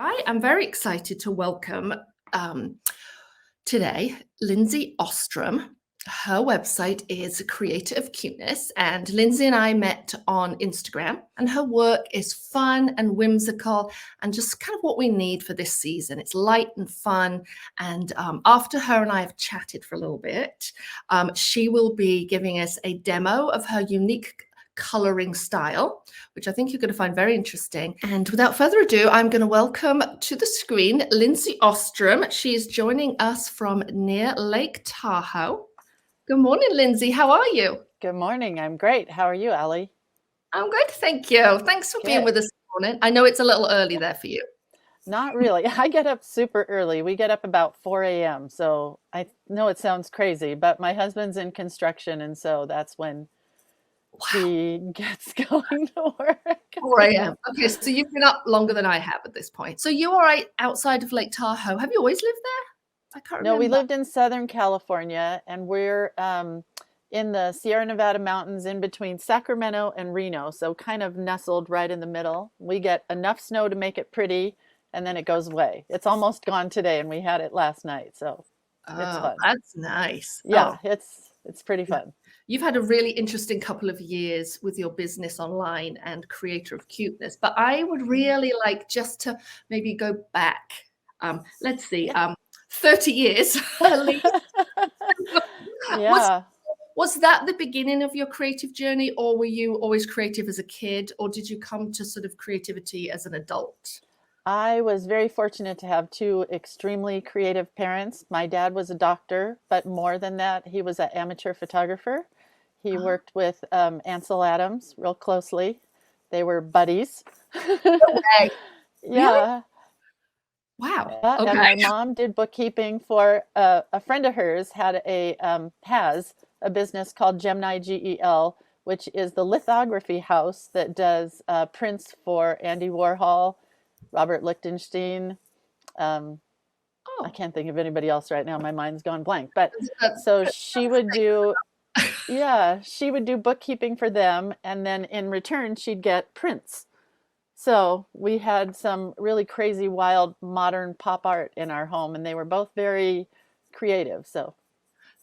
I am very excited to welcome um, today Lindsay Ostrom. Her website is Creator of Cuteness, and Lindsay and I met on Instagram, and her work is fun and whimsical and just kind of what we need for this season. It's light and fun. And after her and I have chatted for a little bit, she will be giving us a demo of her unique coloring style, which I think you're going to find very interesting. And without further ado, I'm going to welcome to the screen Lindsay Ostrom. She is joining us from near Lake Tahoe. Good morning, Lindsay. How are you? Good morning. I'm great. How are you, Allie? I'm good, thank you. Thanks for being with us this morning. I know it's a little early there for you. Not really. I get up super early. We get up about 4 a.m. So I know it sounds crazy, but my husband's in construction, and so that's when he gets going to work. 4 a.m. Okay, so you've been up longer than I have at this point. So you are right outside of Lake Tahoe. Have you always lived there? I can't remember. No, we lived in Southern California, and we're in the Sierra Nevada mountains in between Sacramento and Reno, so kind of nestled right in the middle. We get enough snow to make it pretty, and then it goes away. It's almost gone today, and we had it last night, so it's fun. That's nice. Yeah, it's pretty fun. You've had a really interesting couple of years with your business online and Creator of Cuteness, but I would really like just to maybe go back, let's see, 30 years at least. Yeah. Was that the beginning of your creative journey, or were you always creative as a kid, or did you come to sort of creativity as an adult? I was very fortunate to have two extremely creative parents. My dad was a doctor, but more than that, he was an amateur photographer. He worked with Ansel Adams real closely. They were buddies. Okay. Yeah. Really? Wow. Yeah, okay. and my mom did bookkeeping for a friend of hers has a business called Gemini GEL, which is the lithography house that does prints for Andy Warhol, Robert Lichtenstein. I can't think of anybody else right now. My mind's gone blank. But so she would do, she would do bookkeeping for them, and then in return she'd get prints. So we had some really crazy, wild, modern pop art in our home, and they were both very creative. So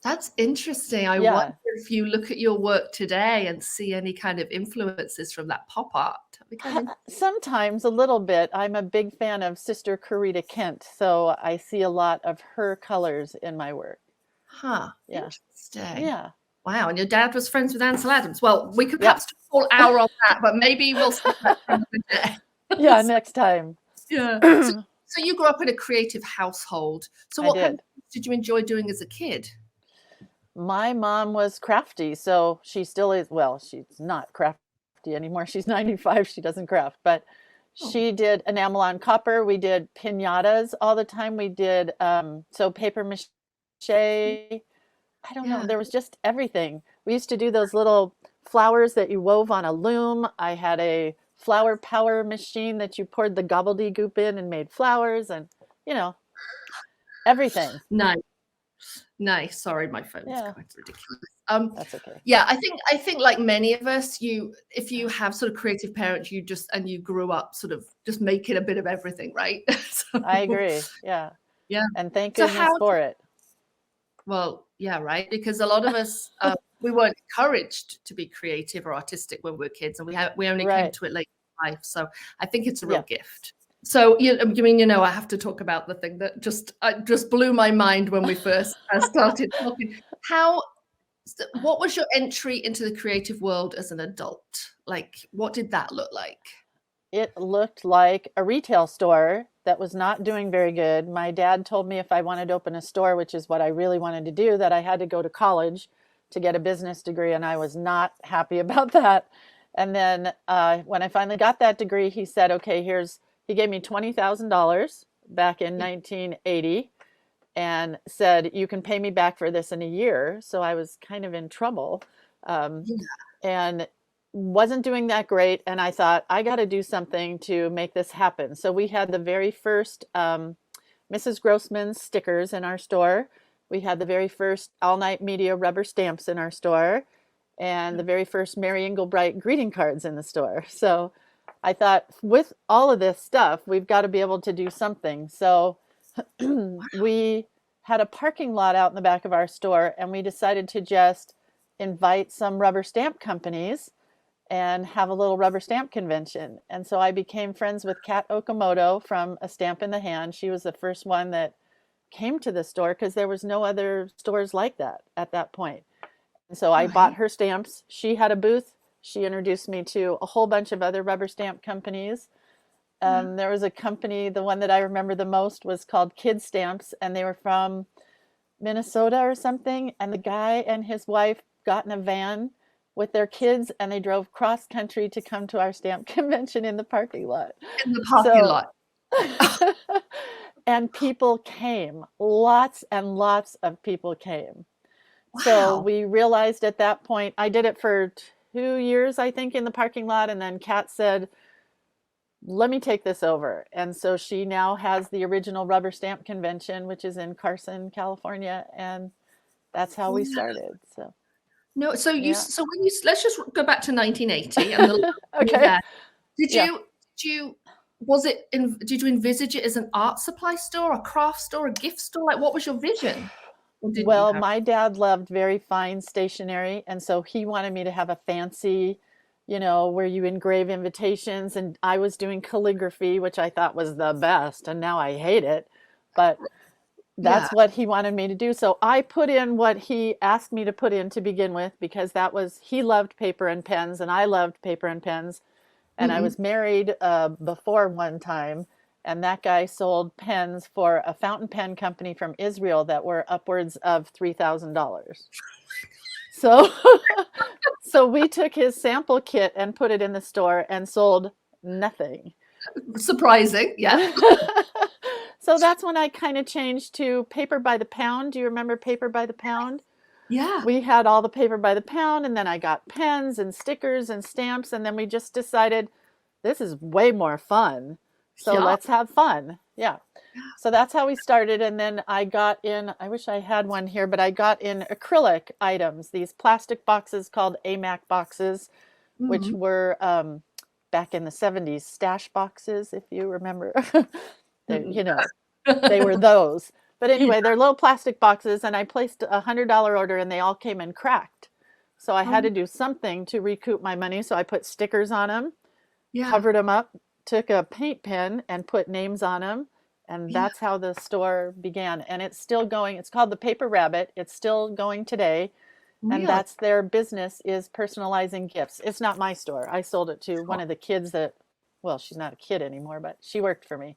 that's interesting. I wonder if you look at your work today and see any kind of influences from that pop art. Sometimes a little bit. I'm a big fan of Sister Corita Kent, so I see a lot of her colors in my work. Huh. Yeah. Interesting. Yeah. Wow. And your dad was friends with Ansel Adams. Well, we could perhaps do a full hour on that, but maybe we'll start that another day. Yeah, next time. Yeah. So you grew up in a creative household. So what kind of things did you enjoy doing as a kid? My mom was crafty, so she still is. Well, she's not crafty anymore. She's 95. She doesn't craft, but she did enamel on copper. We did piñatas all the time. We did paper mache. I don't know. There was just everything. We used to do those little flowers that you wove on a loom. I had a flower power machine that you poured the gobbledygook in and made flowers, and everything. Nice. Sorry, my phone's quite ridiculous. That's okay. Yeah, I think like many of us, if you have sort of creative parents, you grew up sort of just making a bit of everything, right? So, I agree. Yeah. Yeah. And thank goodness for it. Well, yeah, right. Because a lot of us, we weren't encouraged to be creative or artistic when we were kids, and we only came to it late in life. So I think it's a real gift. So I have to talk about the thing that just blew my mind when we first started talking. What was your entry into the creative world as an adult? Like, what did that look like? It looked like a retail store that was not doing very good. My dad told me if I wanted to open a store, which is what I really wanted to do, that I had to go to college to get a business degree, and I was not happy about that. And then when I finally got that degree, he said, okay, he gave me $20,000 back in 1980 and said, you can pay me back for this in a year. So I was kind of in trouble and wasn't doing that great. And I thought, I got to do something to make this happen. So we had the very first Mrs. Grossman's stickers in our store. We had the very first All Night Media rubber stamps in our store, and the very first Mary Englebright greeting cards in the store. So I thought with all of this stuff, we've got to be able to do something. So we had a parking lot out in the back of our store, and we decided to just invite some rubber stamp companies and have a little rubber stamp convention. And so I became friends with Kat Okamoto from A Stamp in the Hand. She was the first one that came to the store because there was no other stores like that at that point. And so I bought Right. her stamps. She had a booth. She introduced me to a whole bunch of other rubber stamp companies. Yeah. There was a company, the one that I remember the most was called Kid Stamps, and they were from Minnesota or something. And the guy and his wife got in a van with their kids, and they drove cross country to come to our stamp convention in the parking lot. In the parking So, lot. and people came, lots and lots of people came. So Wow. we realized at that point, I did it for 2 years, I think, in the parking lot. And then Kat said, let me take this over. And so she now has the original rubber stamp convention, which is in Carson, California. And that's how we Yeah. started. So, No, so yeah. so when you let's just go back to 1980 and the love you Okay. had. Did Yeah. you did you was it in did you envisage it as an art supply store, a craft store, a gift store? Like what was your vision? Or didn't you Well, have? my dad loved very fine stationery, and so he wanted me to have a fancy, where you engrave invitations, and I was doing calligraphy, which I thought was the best, and now I hate it. But Yeah. that's what he wanted me to do. So I put in what he asked me to put in to begin with because he loved paper and pens, and I loved paper and pens. And I Mhm. was married before one time, and that guy sold pens for a fountain pen company from Israel that were upwards of $3,000. So, so we took his sample kit and put it in the store and sold nothing. Surprising. Yeah. So that's when I kind of changed to paper by the pound. Do you remember paper by the pound? Yeah. We had all the paper by the pound, and then I got pens and stickers and stamps, and then we just decided this is way more fun. So Yeah. let's have fun. Yeah. So that's how we started. And then I got in, I wish I had one here, but I got in acrylic items, these plastic boxes called AMAC boxes, which Mhm. were back in the 70s stash boxes, if you remember. they, Mm-mm. you know, they were those. But Yeah. anyway, they're little plastic boxes, and I placed a $100 order, and they all came in cracked. So I had to do something to recoup my money. So I put stickers on them, Yeah. covered them up, took a paint pen and put names on them. And Yeah. that's how the store began. And it's still going. It's called the Paper Rabbit. It's still going today. And Really? that's their business is personalizing gifts. It's not my store. I sold it to one Sure. of the kids that, well, she's not a kid anymore, but she worked for me.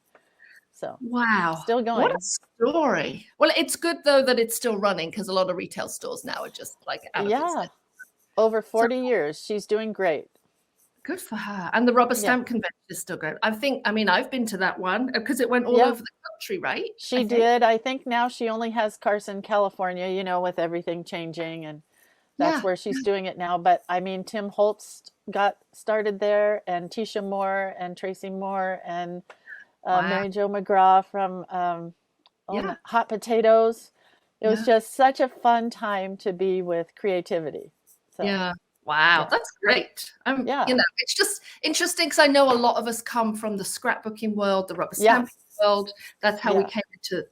So Wow. still What a going. story. Well, it's good though that it's still running because a lot of retail stores now are just like out of Yeah. business. Over So 40 years. She's doing great. good for her. And the rubber Yeah. stamp convention is still going. I mean, I've been to that one because it went all Yeah. over the country, right? I She think. did. I think now she only has Carson, California, with everything changing, and that's Yeah. where she's doing it now. But I mean, Tim Holtz got started there, and Tisha Moore, and Tracy Moore, and Wow. Mary Jo McGraw from Yeah. Hot Potatoes. It was Yeah. just such a fun time to be with creativity. So, Yeah. Wow. yeah. That's great. Yeah. It's just interesting because I know a lot of us come from the scrapbooking world, the rubber Yeah. stamping world. That's how we Yeah. came into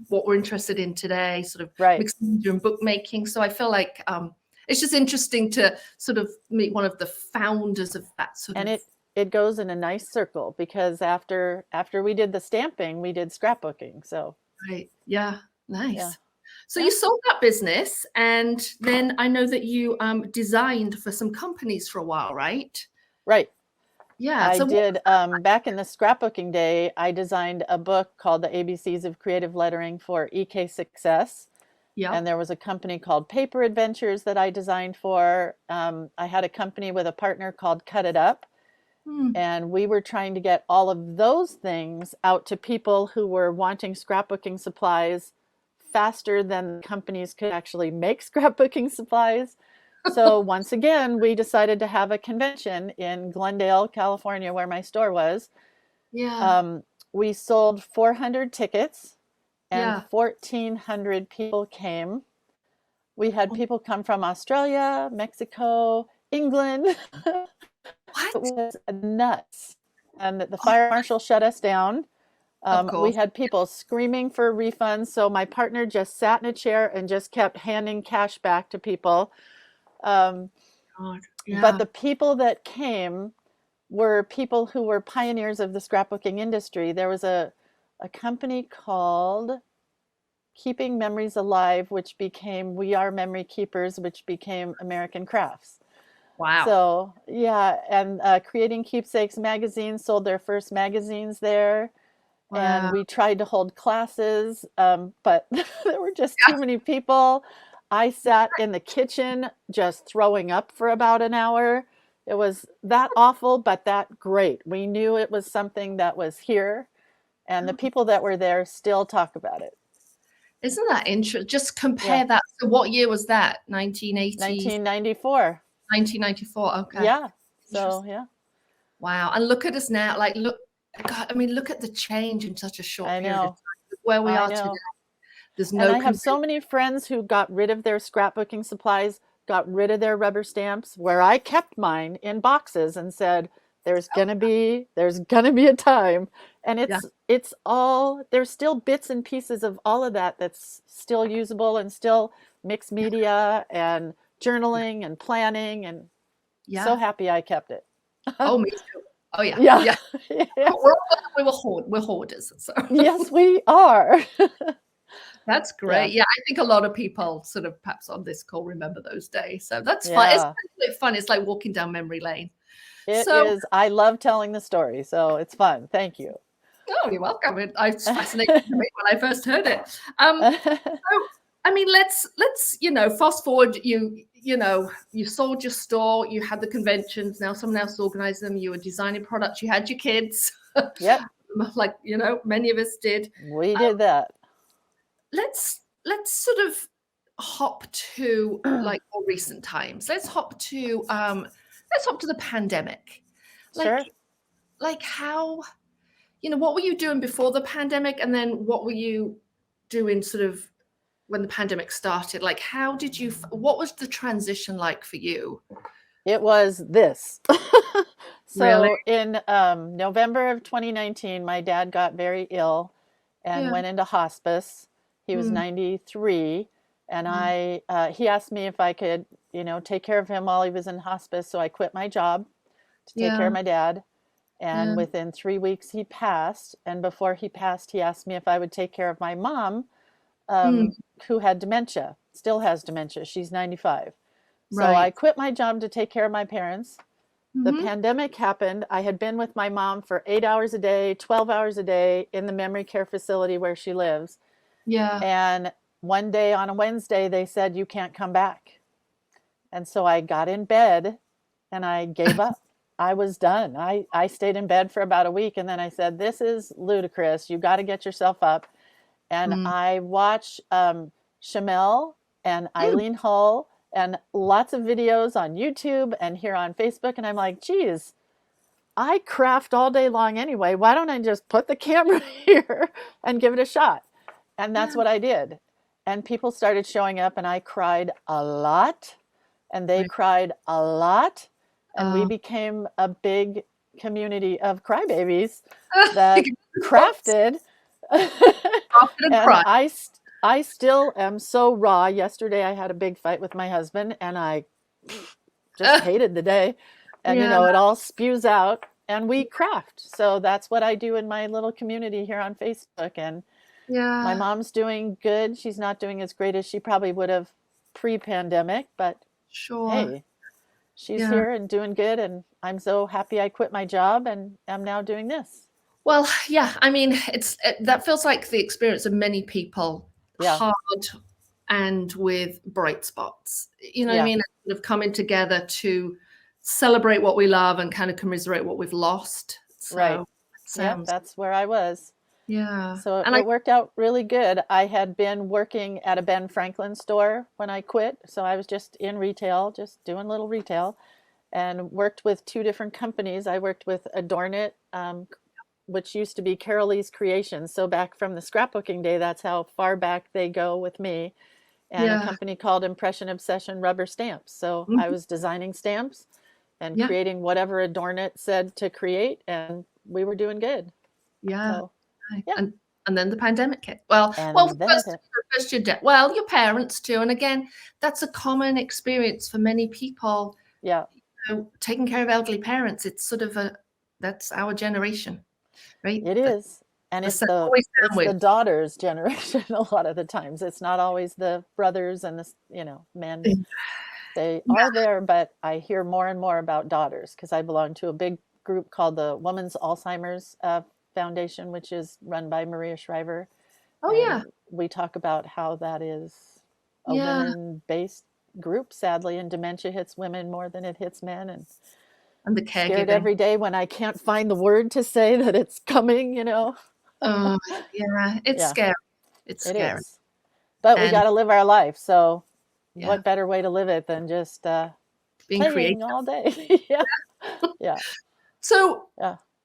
what we're interested in today, sort of Right. mixing media and bookmaking. So I feel like it's just interesting to sort of meet one of the founders of that sort And of. it goes in a nice circle because after we did the stamping, we did scrapbooking. So, Right. Yeah. yeah. Nice. So you Yeah. sold that business, and then I know that you designed for some companies for a while, right? Right. Yeah. I So what? did back in the scrapbooking day, I designed a book called The ABCs of Creative Lettering for EK Success. Yeah. And there was a company called Paper Adventures that I designed for. I had a company with a partner called Cut It Up. Hmm. And we were trying to get all of those things out to people who were wanting scrapbooking supplies faster than companies could actually make scrapbooking supplies. So once again, we decided to have a convention in Glendale, California, where my store was. Yeah. Um, we sold 400 tickets and Yeah. 1,400 people came. We had people come from Australia, Mexico, England. It What? was nuts. and the fire marshal shut us down. Of We course. had people screaming for refunds, so my partner just sat in a chair and just kept handing cash back to people. Um, God. but Yeah. the people that came were people who were pioneers of the scrapbooking industry. There was a company called Keeping Memories Alive, which became We Are Memory Keepers, which became American Crafts. Wow. So, yeah, and Creating Keepsakes magazine sold their first magazines there. And Wow. we tried to hold classes, but there were just too Yeah. many people. I sat in the kitchen just throwing up for about an hour. It was that awful, but that great. We knew it was something that was here, and the people that were there still talk about it. Isn't that interesting? Just Yeah, compare that. So what year was that? 1980s, 1994. 1994. Okay. Yeah, so Interesting. yeah, Wow. And look at us now. Like, look, God, I mean, look at the change in such a short I period of know, time. Look where we I are today. know. There's And no I have so convention. many friends who got rid of their scrapbooking supplies, got rid of their rubber stamps, where I kept mine in boxes and said, there's gonna be a time. And Yeah. it's all there's still bits and pieces of all of that that's still usable and still mixed media and Yeah. journaling and planning, and so Yeah. happy I kept it. Oh, me too. Oh, yeah. Yeah. Yeah. Yeah. We're hoarders. So Yes, we are. that's Yeah. great. Yeah. I think a lot of people sort of perhaps on this call remember those days. So that's fun. It's Yeah. really fun. It's like walking down memory lane. It So, is. I love telling the story, so it's fun. Thank you. oh, you're welcome. It's fascinating to me when I first heard it. So, I mean, let's fast forward. You sold your store, you had the conventions. Now someone else organized them. You were designing products. You had your kids, Yep, like many of us did. we did that. Let's sort of hop to like more recent times. Let's hop to the pandemic. Sure. Like how what were you doing before the pandemic, and then what were you doing sort of when the pandemic started? Like, what was the transition like for you? It was this. Really? So in November of 2019, my dad got very ill and Yeah. went into hospice. He was Mm, 93, and wow. he asked me if I could, take care of him while he was in hospice. So I quit my job to take care Yeah. of my dad. Yeah. And within 3 weeks, he passed. And before he passed, he asked me if I would take care of my mom, Mm, who had dementia, still has dementia. She's 95. So I right. quit my job to take care of my parents. The Hmm. pandemic happened. I had been with my mom for 8 hours a day, 12 hours a day in the memory care facility where she lives. Yeah. And one day on a Wednesday, they said, "You can't come back." And so I got in bed and I gave up. I was done. I stayed in bed for about a week, and then I said, "This is ludicrous. You got to get yourself up." And Mm, I watch Shamel and mm, Eileen Hull and lots of videos on YouTube and here on Facebook. And I'm like, geez, I craft all day long anyway. Why don't I just put the camera here and give it a shot? And that's yeah. what I did. And people started showing up, and I cried a lot, and they Right. cried a lot. And we Um, became a big community of crybabies you that can response crafted. often and And cry. I still am so raw. Yesterday I had a big fight with my husband, and I just hated the day. And Yeah. it all spews out, and we craft. So that's what I do in my little community here on Facebook. And my Yeah. mom's doing good. She's not doing as great as she probably would have pre-pandemic, but Sure. hey, she's Yeah. here and doing good, and I'm so happy I quit my job and am now doing this. Well, yeah, I mean, that feels like the experience of many people, Yeah. hard and with bright spots. You know what I Yeah. mean? Sort of coming together to celebrate what we love and kind of commiserate what we've lost. Right. So it Yep, sounds, that's where I was. yeah. So And I, it worked out really good. I had been working at a Ben Franklin store when I quit. So I was just in retail, just doing little retail, and worked with two different companies. I worked with ADORNit, which used to be Carolee's Creations. So back from the scrapbooking day, that's how far back they go with me. And a yeah. company called Impression Obsession Rubber Stamps. So I Mhm. was designing stamps and Yeah. creating whatever ADORNit said to create, and we were doing good. Yeah. So yeah. And then the pandemic hit. Well, And then it hit. first your dad, well, your parents too. And again, that's a common experience for many people. Yeah. You know, taking care of elderly parents, it's sort of that's our generation, right? It is. And it's the daughter's generation a lot of the times. It's not always the brothers and the, men. They are there, but I hear more and more about daughters because I belong to a big group called the Women's Alzheimer's Foundation, which is run by Maria Shriver. Oh, and yeah. We talk about how that is a Yeah. women-based group, sadly, and dementia hits women more than it hits men. And the caregiving. Scared every day when I can't find the word to say that it's coming, Oh, yeah. It's scary. It's scary. It is. But we got to live our life. So what better way to live it than just being creative all day? Yeah. So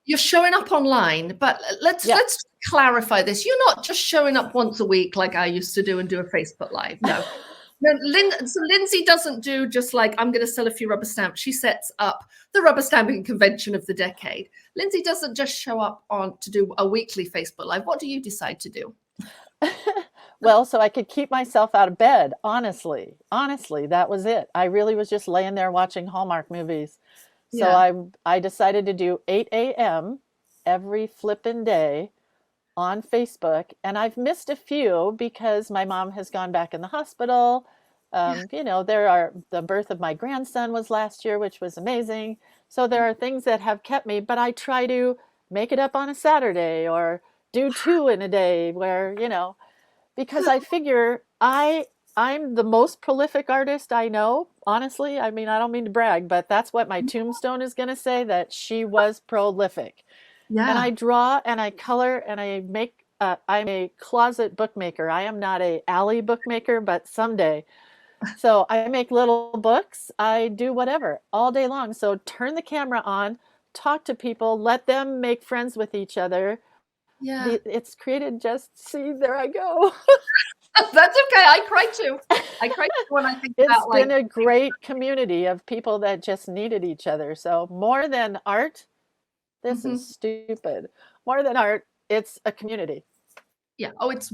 you're showing up online, but let's clarify this. You're not just showing up once a week like I used to do and do a Facebook Live. No. So Lindsay doesn't do just like, I'm going to sell a few rubber stamps. She sets up the rubber stamping convention of the decade. Lindsay doesn't just show up to do a weekly Facebook Live. What do you decide to do? Well, so I could keep myself out of bed. Honestly, that was it. I really was just laying there watching Hallmark movies. So I decided to do 8 a.m. every flippin' day on Facebook. And I've missed a few because my mom has gone back in the hospital. The birth of my grandson was last year, which was amazing. So there are things that have kept me, but I try to make it up on a Saturday or do 2 in a day where, because I figure I'm the most prolific artist I know, honestly. I mean, I don't mean to brag, but that's what my tombstone is going to say, that she was prolific. Yeah. And I draw and I color and I make, I'm a closet bookmaker. I am not a alley bookmaker, but someday. So I make little books. I do whatever all day long. So turn the camera on, talk to people, let them make friends with each other. Yeah. It's created there I go. That's okay. I cry too. I cry too when I think it's been a great community of people that just needed each other. So more than art, this is stupid. More than art, it's a community. Yeah. Oh, it's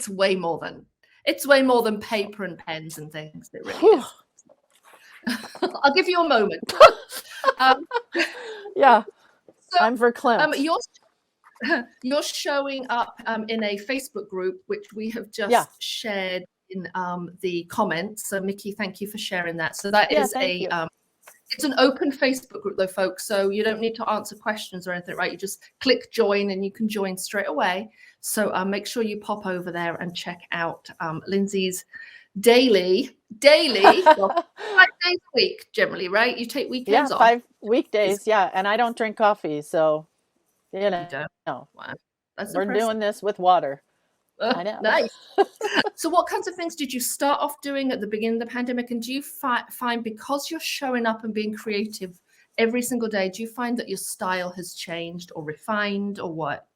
way more than paper and pens and things. It really is. I'll give you a moment. Yeah. So, I'm verklempt. You're showing up in a Facebook group, which we have just shared in the comments. So Mickey, thank you for sharing that. So that is it's an open Facebook group though, folks. So you don't need to answer questions or anything, right? You just click join and you can join straight away. So make sure you pop over there and check out Lindsay's daily, 5 days a week generally, right? You take weekends off. 5 weekdays, and I don't drink coffee, so you don't. No. Wow. That's We're impressive. doing this with water. I know. Nice. So what kinds of things did you start off doing at the beginning of the pandemic? And do you find because you're showing up and being creative every single day, do you find that your style has changed or refined or what?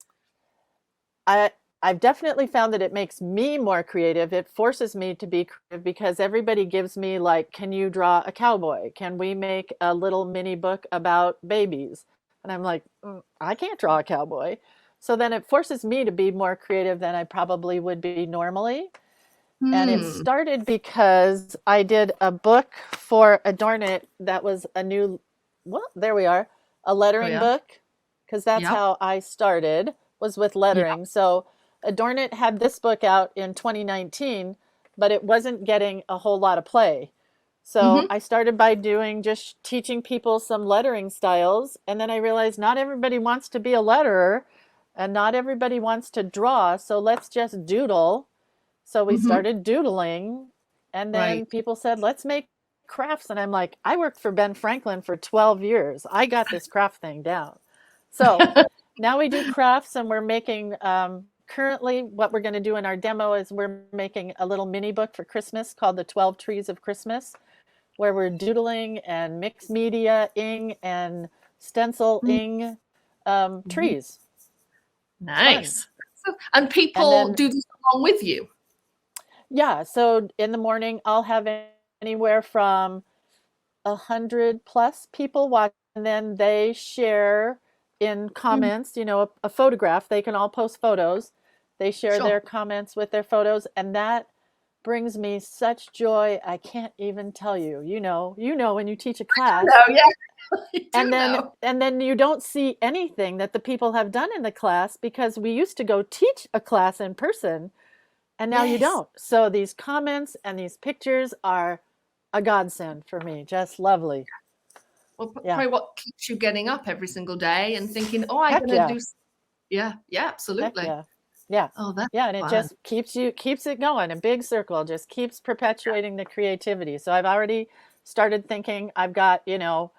I've definitely found that it makes me more creative. It forces me to be creative because everybody gives me like, can you draw a cowboy? Can we make a little mini book about babies? And I'm like, I can't draw a cowboy. So then it forces me to be more creative than I probably would be normally. And it started because I did a book for ADORNit that was a lettering book, because that's how I started, was with lettering. So ADORNit had this book out in 2019, but it wasn't getting a whole lot of play. So I started by just teaching people some lettering styles. And then I realized not everybody wants to be a letterer and not everybody wants to draw. So let's just doodle. So we started doodling. And then people said, let's make crafts. And I'm like, I worked for Ben Franklin for 12 years. I got this craft thing down. So now we do crafts and we're making, currently what we're going to do in our demo is we're making a little mini book for Christmas called The 12 Trees of Christmas, where we're doodling and mixed media ing and stencil ing trees. Nice. And people do this along with you? Yeah. So in the morning, I'll have anywhere from 100+ people watch, and then they share in comments, you know, a photograph. They can all post photos. They share Sure. their comments with their photos, and that brings me such joy. I can't even tell you. You know when you teach a class, No, yeah, I do know. and then you don't see anything that the people have done in the class, because we used to go teach a class in person, and now you Yes. don't. So these comments and these pictures are a godsend for me. Just lovely. Well, Yeah. probably what keeps you getting up every single day and thinking, "Oh, I'm Heck gonna yeah. do." Yeah, yeah, Heck absolutely. yeah. Yeah. Oh, that's Yeah. And it fun. just keeps it going. A big circle just keeps perpetuating the creativity. So I've already started thinking I've got, you know,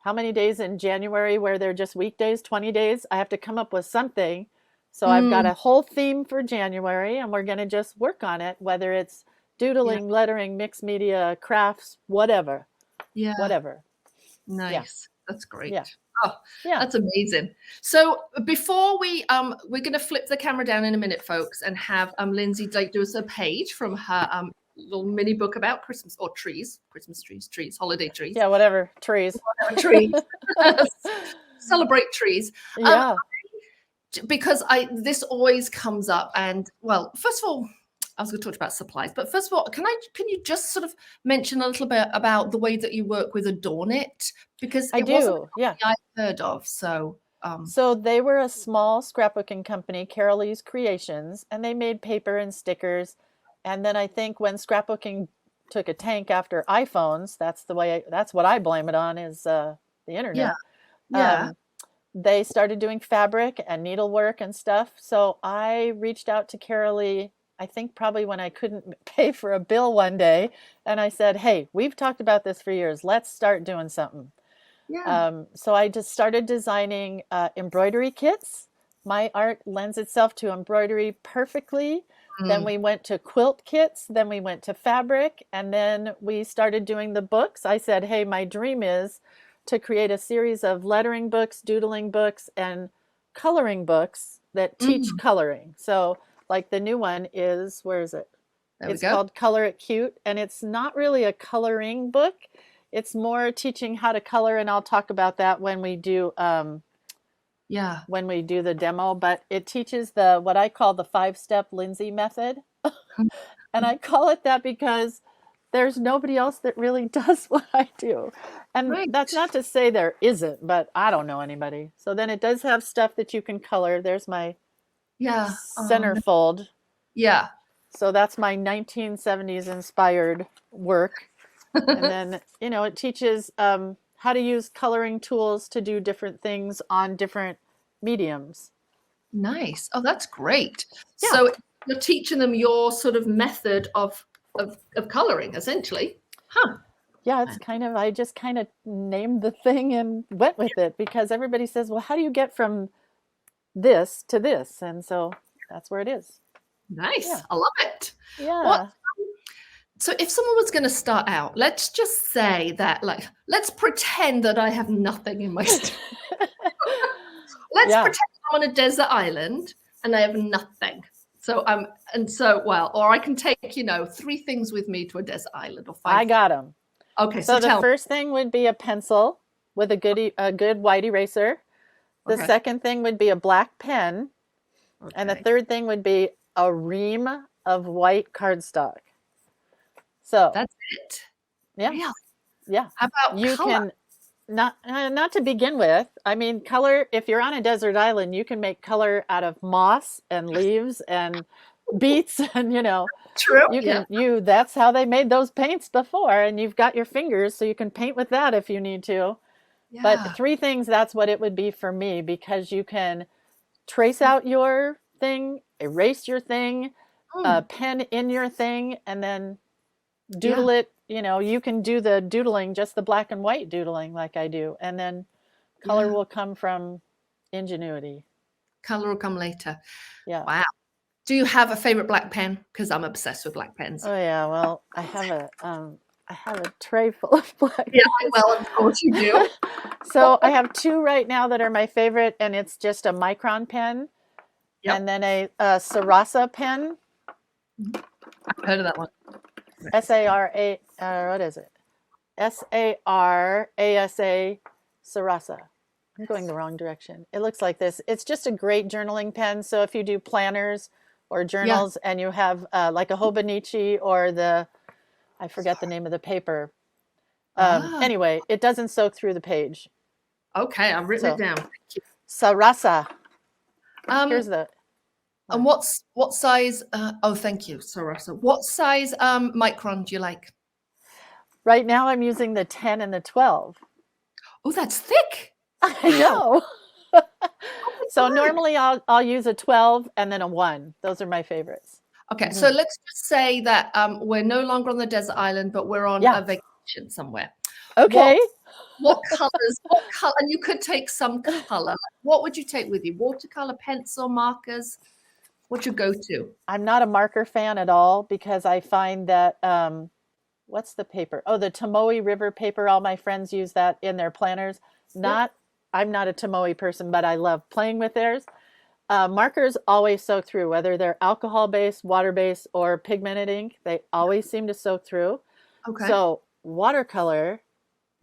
how many days in January where they're just weekdays, 20 days? I have to come up with something. So I've got Mm, a whole theme for January, and we're going to just work on it, whether it's yeah, doodling, lettering, mixed media, crafts, whatever, yeah. whatever. Yeah. Nice. That's Yeah. great. Oh, Yeah. that's amazing. So before we're gonna flip the camera down in a minute, folks, and have Lindsay like do us a page from her little mini book about Christmas or trees, Christmas trees, trees, holiday trees, Yeah. Whatever. Trees. trees. Celebrate trees. Um, Yeah. because I this always comes up, and well, first of all, I was going to talk about supplies, but first of all, can you just sort of mention a little bit about the way that you work with ADORNit, because I it wasn't do. a Yeah. company I heard of. So So they were a small scrapbooking company, Carolee's Creations, and they made paper and stickers. And then I think when scrapbooking took a tank after iPhones, that's what I blame it on, is the yeah, internet. yeah, Um, they started doing fabric and needlework and stuff. So I reached out to Carolee, I think probably when I couldn't pay for a bill one day, and I said, "Hey, we've talked about this for years. Let's start doing something." yeah. So I just started designing embroidery kits. My art lends itself to embroidery perfectly. Then Mm, we went to quilt kits. Then we went to fabric. And then we started doing the books. I said, hey, my dream is to create a series of lettering books, doodling books, and coloring books that teach mm. coloring. So, like the new one is, where is it? There we It's go. called Color It Cute, and it's not really a coloring book. It's more teaching how to color, and I'll talk about that Yeah. when we do the demo. But it teaches the what I call the 5-step Lindsay method, and I call it that because there's nobody else that really does what I do. And Right. that's not to say there isn't, but I don't know anybody. So then it does have stuff that you can color. There's my Yeah. Oh, no. centerfold. Yeah. So that's my 1970s inspired work. And then, you know, it teaches how to use coloring tools to do different things on different mediums. Nice. Oh, that's great. Yeah. So you're teaching them your sort of method of coloring, essentially. Huh. Yeah, it's kind of, I just kind of named the thing and went with it, because everybody says, well, how do you get from this to this? And so that's where it is. Nice. Yeah. I love it. What? Yeah. So if someone was going to start out, let's just say that, like, let's pretend that I have nothing in my stuff. Let's Yeah. pretend I'm on a desert island and I have nothing. So well, or I can take, three things with me to a desert island, or I five things. got them. Okay, so So the tell me. first thing would be a pencil with a good white eraser. The Okay. second thing would be a black pen. And the Okay. third thing would be a ream of white cardstock. So, That's it. yeah, Really? yeah. How about You color? can not to begin with. I mean, color, if you're on a desert island, you can make color out of moss and leaves and beets and True. Yeah. that's how they made those paints before, and you've got your fingers so you can paint with that if you need to. But Yeah. three things, that's what it would be for me, because you can trace out your thing, erase your thing, Mm, pen in your thing, and then yeah. doodle it. You can do the doodling, just the black and white doodling like I do, and then color Yeah. will come from ingenuity. Color will come later. Yeah. Wow. Do you have a favorite black pen? Because I'm obsessed with black pens. Oh yeah. Well, I have a tray full of black Yeah, pens. well, of course you do. So I have two right now that are my favorite, and it's just a micron pen, and Yep. then a Sarasa pen. I've heard of that one. SARA. What is it? SARASA. Sarasa. I'm going the wrong direction. It looks like this. It's just a great journaling pen. So if you do planners or Yeah. journals and you have like a Hobonichi or I forget the name of the paper. Ah, Anyway, it doesn't soak through the page. okay. I've written it So down. Thank you. Sarasa. Um, Here's the. and what size? Oh, thank you, Sarasa. What size micron do you like? Right now I'm using the 10 and the 12. Oh, that's thick. I Wow. know. Oh So my God. normally I'll use a 12 and then a 1. Those are my favorites. Okay, so Hmm. let's just say that we're no longer on the desert island, but we're on Yeah. a vacation somewhere. What Okay. what colors? What color? And you could take some color. What would you take with you? Watercolor, pencil, markers? What's your go-to? I'm not a marker fan at all because I find that what's the paper? Oh, the Tomoe River paper. All my friends use that in their planners. Yep. Not, I'm not a Tomoe person, but I love playing with theirs. Markers always soak through, whether they're alcohol-based, water-based, or pigmented ink. They always seem to soak through. Okay. So watercolor,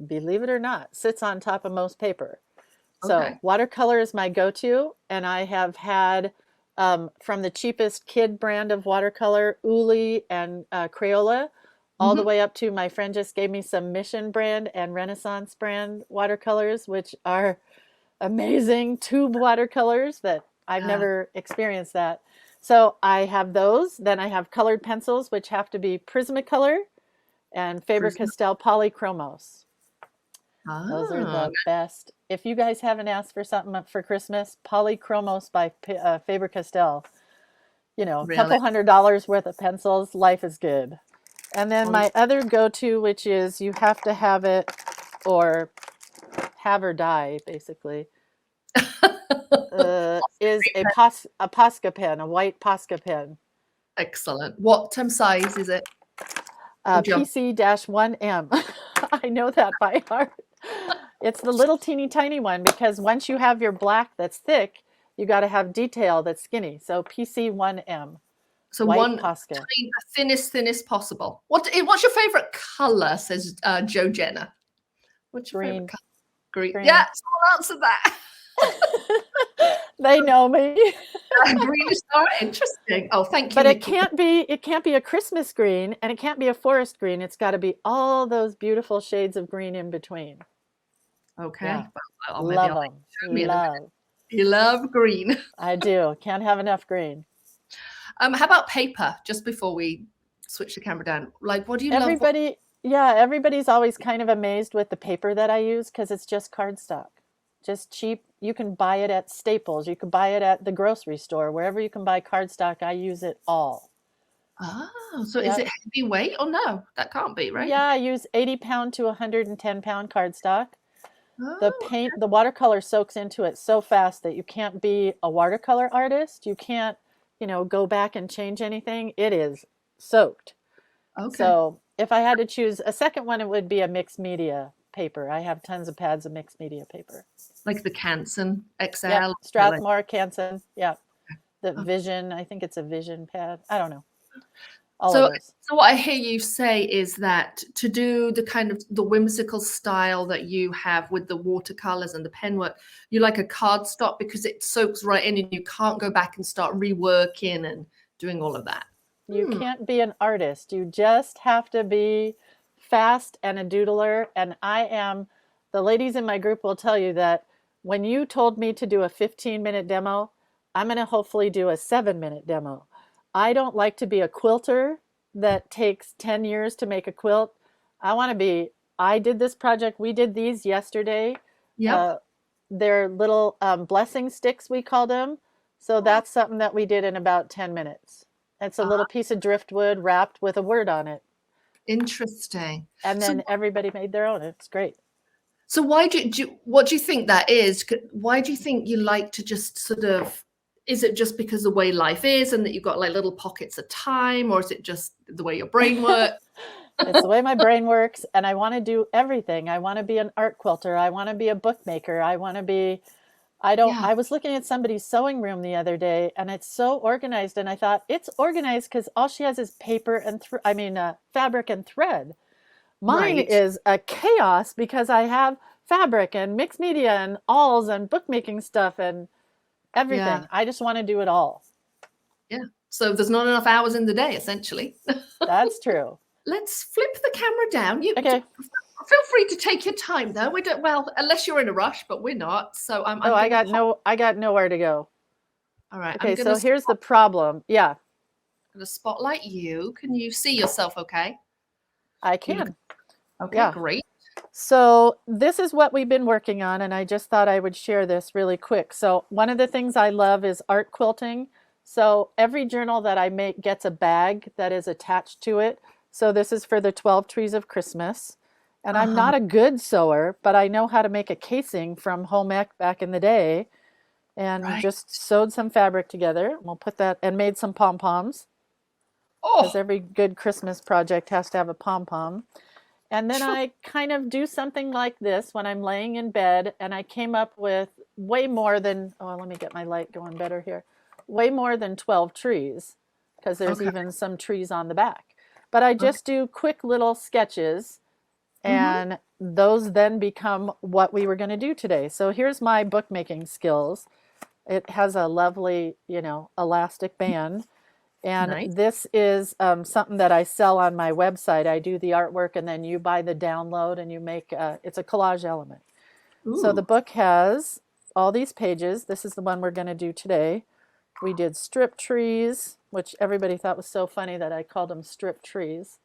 believe it or not, sits on top of most paper. So Okay. watercolor is my go-to, and I have had from the cheapest kid brand of watercolor, Uli and Crayola, all the Hmm. way up to my friend just gave me some Mission brand and Renaissance brand watercolors, which are amazing tube watercolors that I've Yeah. never experienced that. So I have those. Then I have colored pencils, which have to be Prismacolor and Prism. Faber-Castell Polychromos. Those are Ah, the best. If you guys haven't asked for something for Christmas, Polychromos by Faber-Castell. You know, a really? couple $100 worth of pencils, life is good. And then Oh, my other go-to, which is you have to have it or have or die, basically, is a Posca pen, a white Posca pen, excellent. What size is it? Would you have? PC-1M. I know that by heart. It's the little teeny tiny one because once you have your black that's thick, you got to have detail that's skinny. So PC-1M, So white one Posca. tiny, the thinnest possible. What's your favorite color? Says Joe Jenner. What's your favorite Green, color? Green. Yeah, green. someone answered that. They know me. Green is so interesting. Oh, thank you, But Nikki. it can't be a Christmas green and it can't be a forest green. It's got to be all those beautiful shades of green in between. Okay. Yeah. Well, maybe Love I'll let them. you show me in a minute. Love. You love green. I do. Can't have enough green. How about paper? Just before we switch the camera down, like, what do you love? Everybody's always kind of amazed with the paper that I use because it's just cardstock. Just cheap. You can buy it at Staples. You can buy it at the grocery store. Wherever you can buy cardstock, I use it all. Oh, so is Yep. it heavyweight or no? That can't be, right? Yeah, I use 80-pound to 110-pound cardstock. The Oh, paint, the watercolor soaks into it so fast that you can't be a watercolor artist. You can't, go back and change anything. It is soaked. okay. So if I had to choose a second one, it would be a mixed media paper. I have tons of pads of mixed media paper. Like the Canson Yep, XL. Strathmore, Canson. Yeah, the Oh. Vision. I think it's a Vision pad. I don't know. All of So, those. so what I hear you say is that to do the kind of the whimsical style that you have with the watercolors and the pen work, you like a cardstock because it soaks right in and you can't go back and start reworking and doing all of that. You can't be an artist. You just have to be fast and a doodler. And the ladies in my group will tell you that when you told me to do a 15-minute demo, I'm going to hopefully do a 7-minute demo. I don't like to be a quilter that takes 10 years to make a quilt. I did this project. We did these yesterday. Yep. They're little blessing sticks, we call them. So that's something that we did in about 10 minutes. It's a little piece of driftwood wrapped with a word on it. Interesting. And So, then everybody made their own. It's great. so why what do you think that is? Why do you think you like to just sort of, is it just because the way life is and that you've got like little pockets of time, or is it just the way your brain works? It's the way my brain works, and I want to do everything. I want to be an art quilter. I want to be a bookmaker. Yeah. I was looking at somebody's sewing room the other day, and it's so organized, and I thought it's organized because all she has is paper and fabric and thread. Mine Right. is a chaos because I have fabric and mixed media and alls and bookmaking stuff and everything. Yeah. I just want to do it all. Yeah. So there's not enough hours in the day, essentially. That's true. Let's flip the camera down. You Okay. feel free to take your time, though. We don't, well, unless you're in a rush, but we're not. So I'm Oh, I gonna got nowhere to go. all right. Okay, I'm gonna so here's the problem. Yeah, spotlight you. Can you see yourself? Okay. I You look can. okay. Yeah. Great. So this is what we've been working on, and I just thought I would share this really quick. So one of the things I love is art quilting. So every journal that I make gets a bag that is attached to it. So this is for the 12 Trees of Christmas. And I'm Uh-huh. not a good sewer, but I know how to make a casing from home ec back in the day, and Right. just sewed some fabric together. We'll put that, and made some pom-poms, because Oh, every good Christmas project has to have a pom-pom. And then I kind of do something like this when I'm laying in bed, and I came up with way more than, oh, let me get my light going better here, way more than 12 trees, because there's okay. even some trees on the back. But I Okay. just do quick little sketches, Mm-hmm. and those then become what we were going to do today. So here's my bookmaking skills. It has a lovely, elastic band. And Nice. this is something that I sell on my website. I do the artwork, and then you buy the download, and you make it's a collage element. So the Ooh. book has all these pages. This is the one we're going to do today. We did strip trees, which everybody thought was so funny that I called them strip trees.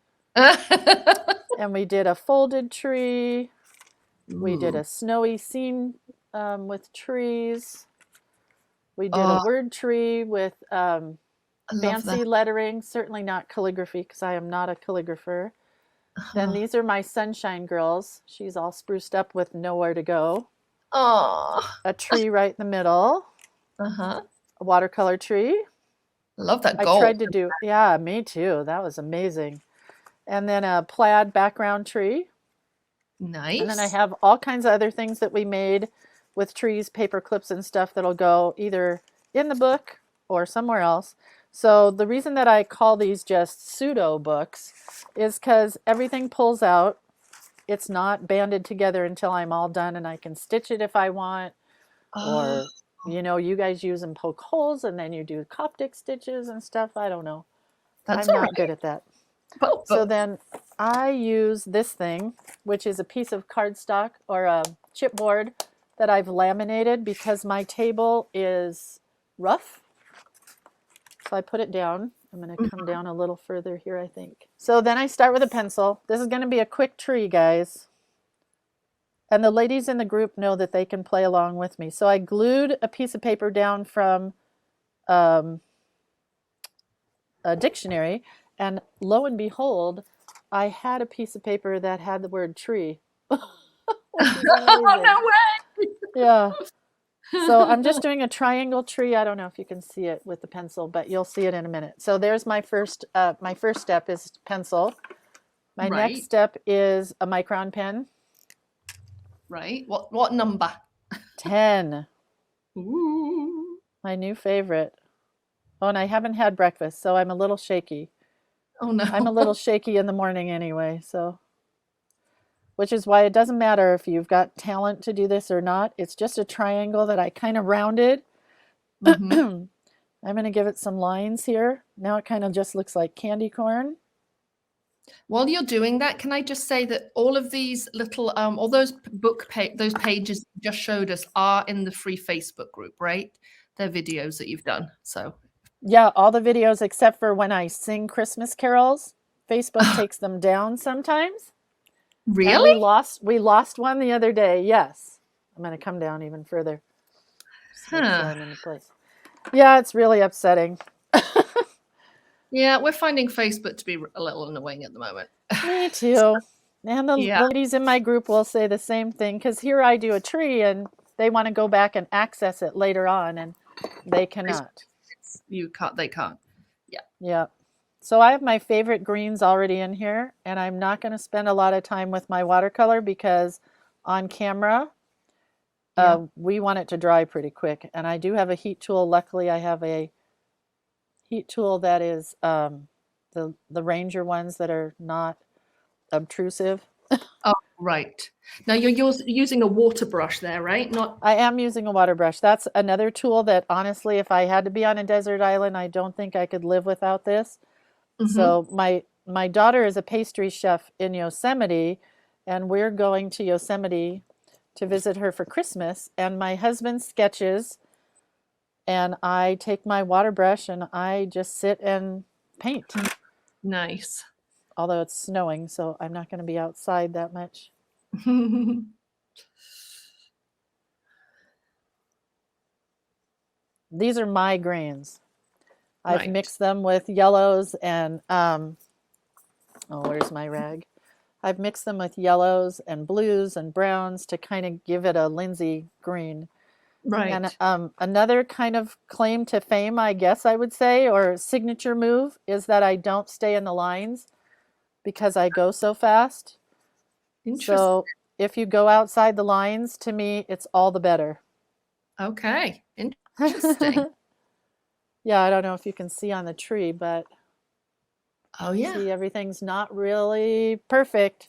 And we did a folded tree. We did Ooh. a snowy scene with trees. We did a Oh, word tree with I love that. fancy lettering, certainly not calligraphy because I am not a calligrapher. Then these are my sunshine girls. She's all spruced up with nowhere to go. Oh. A tree right in the middle, Uh-huh. a watercolor tree. I love that I gold. tried to do, yeah, me too. That was amazing. And then a plaid background tree. And then I Nice. have all kinds of other things that we made with trees, paper clips, and stuff that'll go either in the book or somewhere else. So the reason that I call these just pseudo books is because everything pulls out. It's not banded together until I'm all done, and I can stitch it if I want, Oh, or you guys use and poke holes and then you do Coptic stitches and stuff. I don't know. that's I'm all not right. good at that. But, So but then I use this thing, which is a piece of cardstock or a chipboard that I've laminated because my table is rough. So I put it down. I'm going to come down a little further here, I think. So then I start with a pencil. This is going to be a quick tree, guys. And the ladies in the group know that they can play along with me. So I glued a piece of paper down from um, a dictionary, and lo and behold, I had a piece of paper that had the word tree, which is oh amazing. no way. Yeah. So I'm just doing a triangle tree. I don't know if you can see it with the pencil, but you'll see it in a minute. So there's my first step is pencil. My next Right, step is a micron pen. right. What number? 10, Ooh. my new favorite. Oh, and I haven't had breakfast, so I'm a little shaky. Oh I'm a little no. shaky in the morning anyway, so which is why it doesn't matter if you've got talent to do this or not. It's just a triangle that I kind of rounded. hmm I'm going to give it some lines here. Now it kind of just looks like candy corn. While you're doing that, can I just say that all of these little all those those pages you just showed us are in the free Facebook group, right? They're videos that you've done. So Yeah, all the videos except for when I sing Christmas carols. Facebook takes them down sometimes. And we really? lost one the other day. Yes. I'm going to come down even further. Just make sure Huh. I'm in place. Yeah, it's really upsetting. Yeah, we're finding Facebook to be a little annoying at the moment. Me too. And Yeah. the ladies in my group will say the same thing because here I do a tree and they want to go back and access it later on and they cannot. You can't, they can't. Yeah. Yeah. So I have my favorite greens already in here, and I'm not going to spend a lot of time with my watercolor because on camera, Yeah. we want it to dry pretty quick. And I do have a heat tool. Luckily, I have a heat tool that is the Ranger ones that are not obtrusive. Oh, Right. Now you're using a water brush there, right? Not. I am using a water brush. That's another tool that honestly, if I had to be on a desert island, I don't think I could live without this. Mhm. So my daughter is a pastry chef in Yosemite, and we're going to Yosemite to visit her for Christmas. And my husband sketches, and I take my water brush and I just sit and paint. Nice. Although it's snowing, so I'm not going to be outside that much. These are my grains. I've Right. mixed them with yellows and oh, where's my rag? I've mixed them with yellows and blues and browns to kind of give it a Lindsay green. And Right. another kind of claim to fame, I guess I would say, or signature move, is that I don't stay in the lines because I go so fast. Interesting. So if you go outside the lines, to me, it's all the better. Okay. Interesting. Yeah, I don't know if you can see on the tree, but Oh yeah. see, everything's not really perfect.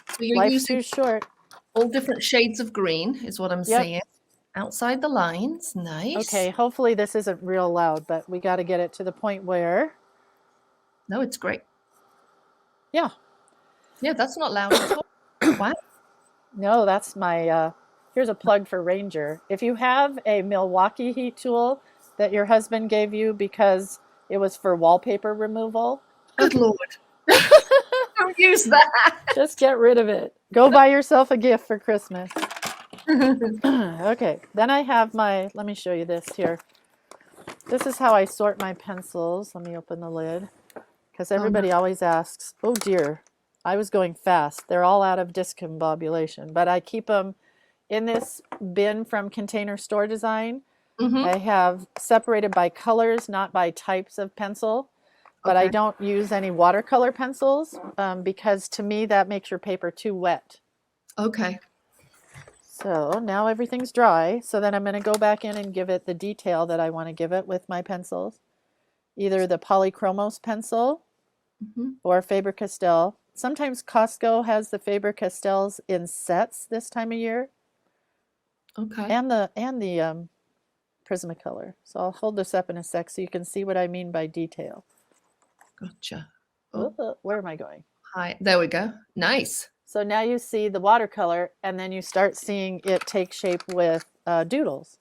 So you're Life's using too short. all different shades of green, is what I'm Yep. seeing. Outside the lines. Nice. Okay, hopefully this isn't real loud, but we got to get it to the point where, No, it's great. yeah. Yeah, that's not loud at all. Wow. No, that's my, here's a plug for Ranger. If you have a Milwaukee heat tool that your husband gave you because it was for wallpaper removal, Good Lord. Don't use that. just get rid of it. Go buy yourself a gift for Christmas. Okay, then I have my, let me show you this here. This is how I sort my pencils. Let me open the lid because everybody always asks, oh dear, I was going fast. They're all out of discombobulation, but I keep them in this bin from Container Store Design. Mm-hmm. I have separated by colors, not by types of pencil, but I don't use any watercolor pencils because to me that makes your paper too wet. Okay. So now everything's dry. So then I'm going to go back in and give it the detail that I want to give it with my pencils. Either the Polychromos pencil or Faber-Castell. Sometimes Costco has the Faber-Castells in sets this time of year. Okay. And the Prismacolor. So I'll hold this up in a sec so you can see what I mean by detail. Gotcha. Where am I going? Hi. There we go. Nice. So now you see the watercolor, and then you start seeing it take shape with doodles.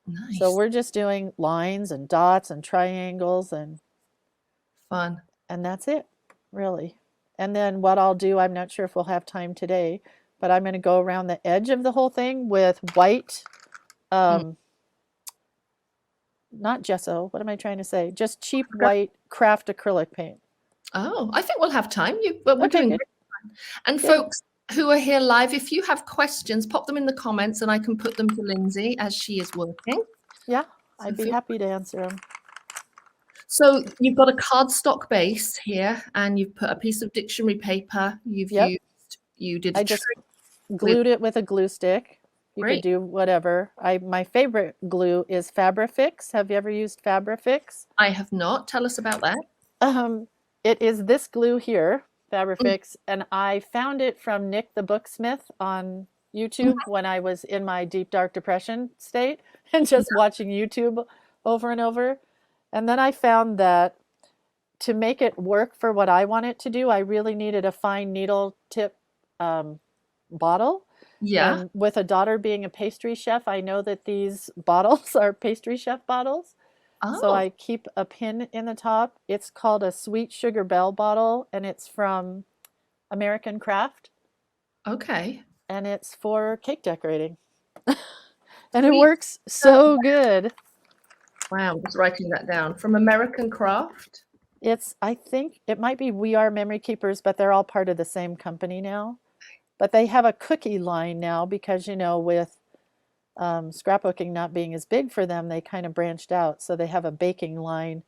Nice. So we're just doing lines and dots and triangles and fun. And that's it, really. And then what I'll do, I'm not sure if we'll have time today, but I'm going to go around the edge of the whole thing with white, not gesso, what am I trying to say? Just cheap white craft acrylic paint. Oh, I think we'll have time. But we're doing good. And Good. folks who are here live, if you have questions, pop them in the comments and I can put them to Lindsay as she is working. Yeah, I'd be happy to answer them. So you've got a cardstock base here and you've put a piece of dictionary paper. I just glued it with a glue stick. You Great. could do whatever. My favorite glue is Fabrifix. Have you ever used Fabrifix? I have not. Tell us about that. It is this glue here, Fabrifix, and I found it from Nick the Booksmith on YouTube when I was in my deep dark depression state and just watching YouTube over and over. And then I found that to make it work for what I want it to do, I really needed a fine needle tip bottle. Yeah. And with a daughter being a pastry chef, I know that these bottles are pastry chef bottles. Oh. So I keep a pin in the top. It's called a Sweet Sugar Bell bottle, and it's from American Craft. Okay. And it's for cake decorating. And it works so good. Wow, I'm just writing that down. From American Craft? I think it might be We Are Memory Keepers, but they're all part of the same company now. But they have a cookie line now because, with scrapbooking not being as big for them, they kind of branched out. So they have a baking line.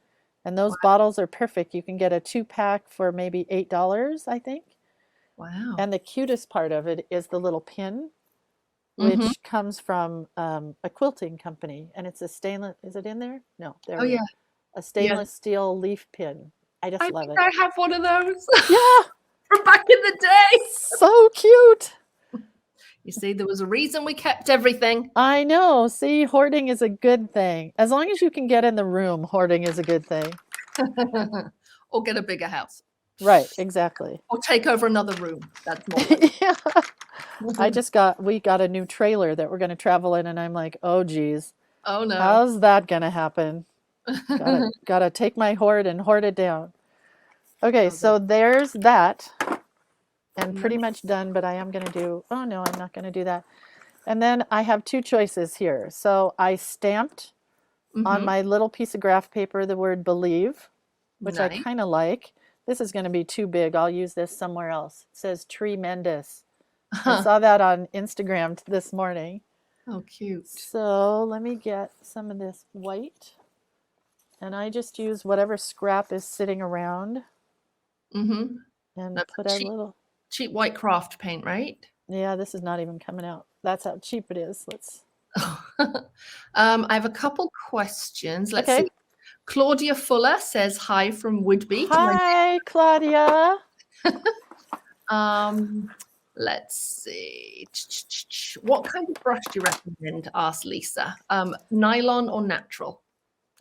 And those bottles are perfect. You can get a 2-pack for maybe $8, I think. Wow. And the cutest part of it is the little pin, which comes from a quilting company. And it's a stainless, is it in there? No, there it is. A stainless steel leaf pin. I just love it. I have one of those. Yeah. From back in the day. So cute. You see, there was a reason we kept everything. I know. See, hoarding is a good thing. As long as you can get in the room, hoarding is a good thing. Or get a bigger house. Right, exactly. Or take over another room. That's more Yeah. We got a new trailer that we're going to travel in, and I'm like, oh geez, Oh no. how's that going to happen? Gotta take my hoard and hoard it down. Okay, so there's that, and pretty much done, but I am going to do, oh no, I'm not going to do that. And then I have two choices here. So I stamped on my little piece of graph paper the word believe, which I kind of like. This is going to be too big. I'll use this somewhere else. It says tremendous. I saw that on Instagram this morning. Oh, cute. So let me get some of this white. And I just use whatever scrap is sitting around. And That's put a little... cheap white craft paint, right? Yeah, this is not even coming out. That's how cheap it is. Let's... I have a couple questions. Let's see. Claudia Fuller says hi from Woodby. Hi, Claudia. Let's see. What kind of brush do you recommend? Asked Lisa. Nylon or natural?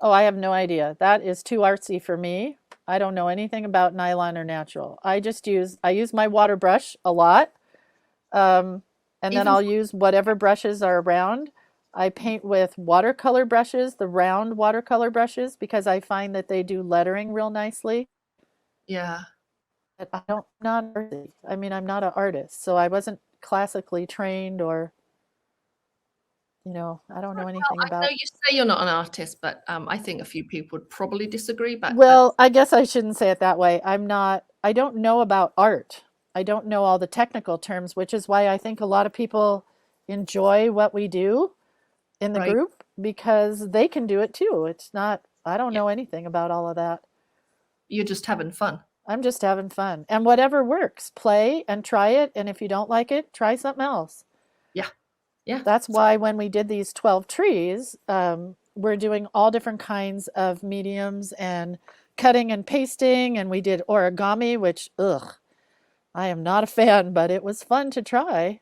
Oh, I have no idea. That is too artsy for me. I don't know anything about nylon or natural. I use my water brush a lot. And then I'll use whatever brushes are around. I paint with watercolor brushes, the round watercolor brushes, because I find that they do lettering real nicely. Yeah. But I'm not artsy. I mean, I'm not an artist, so I wasn't classically trained, or, you know, I don't know anything about. I know you say you're not an artist, but I think a few people would probably disagree. But well, I guess I shouldn't say it that way. I don't know about art. I don't know all the technical terms, which is why I think a lot of people enjoy what we do in the group, because they can do it too. It's not, I don't know anything about all of that. You're just having fun. I'm just having fun. And whatever works, play and try it. And if you don't like it, try something else. Yeah. Yeah. That's why when we did these 12 trees, we're doing all different kinds of mediums and cutting and pasting. And we did origami, which, I am not a fan, but it was fun to try.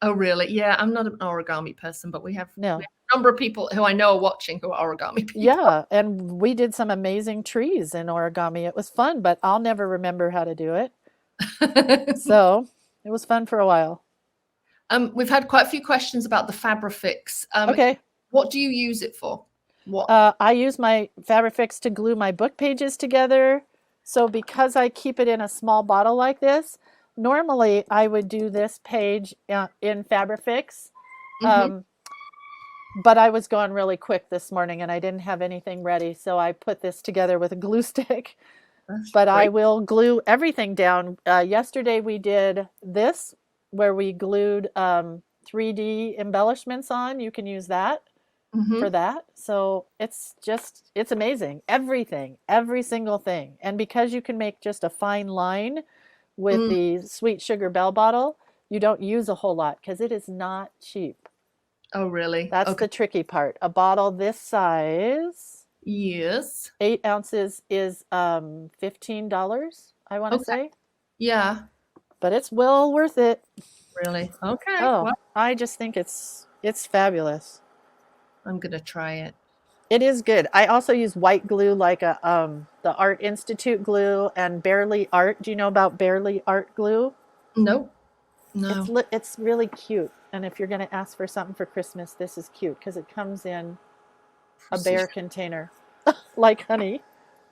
Oh, really? Yeah, I'm not an origami person, but we have a number of people who I know are watching who are origami people. Yeah, and we did some amazing trees in origami. It was fun, but I'll never remember how to do it. So it was fun for a while. We've had quite a few questions about the Fabrifix. Okay. What do you use it for? What? I use my Fabrifix to glue my book pages together. So because I keep it in a small bottle like this, normally I would do this page in Fabrifix. But I was going really quick this morning and I didn't have anything ready. So I put this together with a glue stick. But I will glue everything down. Yesterday we did this where we glued 3D embellishments on. You can use that for that. So it's amazing. Everything, every single thing. And because you can make just a fine line with the Sweet Sugar Bell bottle, you don't use a whole lot because it is not cheap. Oh, really? That's the tricky part. A bottle this size, yes, 8 ounces, is $15, I want to say. Yeah. But it's well worth it. Really? Okay. Oh, well, I just think it's fabulous. I'm gonna try it. It is good. I also use white glue, like the Art Institute glue, and Barely Art. Do you know about Barely Art glue? No. It's really cute. And if you're going to ask for something for Christmas, this is cute because it comes in a bear container, like honey.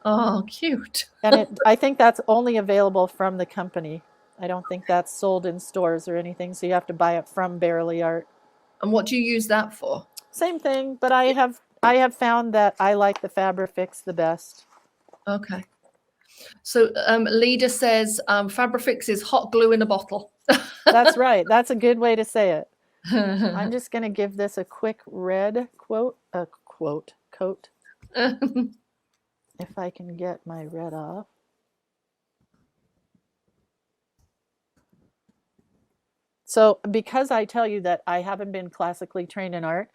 Oh, cute. And I think that's only available from the company. I don't think that's sold in stores or anything, so you have to buy it from Barely Art. And what do you use that for? Same thing, but I have found that I like the Fabrifix the best. Okay. So Leda says Fabrifix is hot glue in a bottle. That's right. That's a good way to say it. I'm just going to give this a quick red coat. If I can get my red off. So because I tell you that I haven't been classically trained in art,